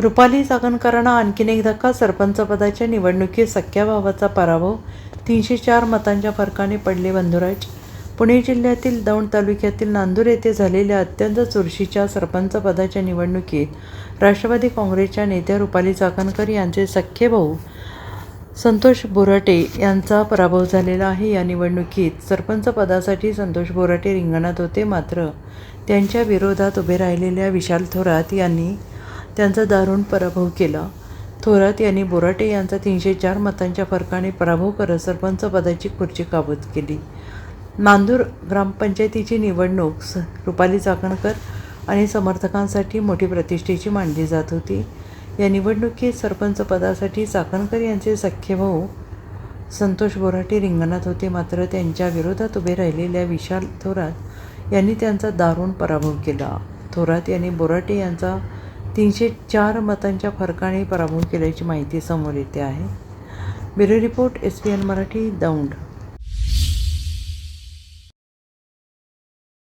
रुपाली चाकणकरांना आणखीन एक धक्का. सरपंचपदाच्या निवडणुकीत सख्या भावाचा पराभव. 304 मतांच्या फरकाने पडले बंधुराज. पुणे जिल्ह्यातील दौंड तालुक्यातील नांदूर येथे झालेल्या अत्यंत चुरशीच्या सरपंचपदाच्या निवडणुकीत राष्ट्रवादी काँग्रेसच्या नेत्या रुपाली चाकणकर यांचे सख्खे भाऊ संतोष बोराटे यांचा पराभव झालेला आहे. या निवडणुकीत सरपंचपदासाठी संतोष बोराटे रिंगणात होते, मात्र त्यांच्या विरोधात उभे राहिलेल्या विशाल थोरात यांनी त्यांचा दारुण पराभव केला. थोरात यांनी बोराटे यांचा 304 मतांच्या फरकाने पराभव करत सरपंचपदाची खुर्ची काबूत केली. नांदूर ग्रामपंचायतीची निवडणूक रुपाली चाकणकर आणि समर्थकांसाठी मोठी प्रतिष्ठेची मानली जात होती. या निवडणुकीत सरपंचपदासाठी चाकणकर यांचे सख्खे भाऊ संतोष बोराटे रिंगणात होते, मात्र त्यांच्या विरोधात उभे राहिलेल्या विशाल थोरात यांनी त्यांचा दारुण पराभव केला. थोरात यांनी बोराटे यांचा 304 मतांच्या फरकाने पराभव केल्याची माहिती समोर येते आहे. Bureau report, SPN Marathi, Daund.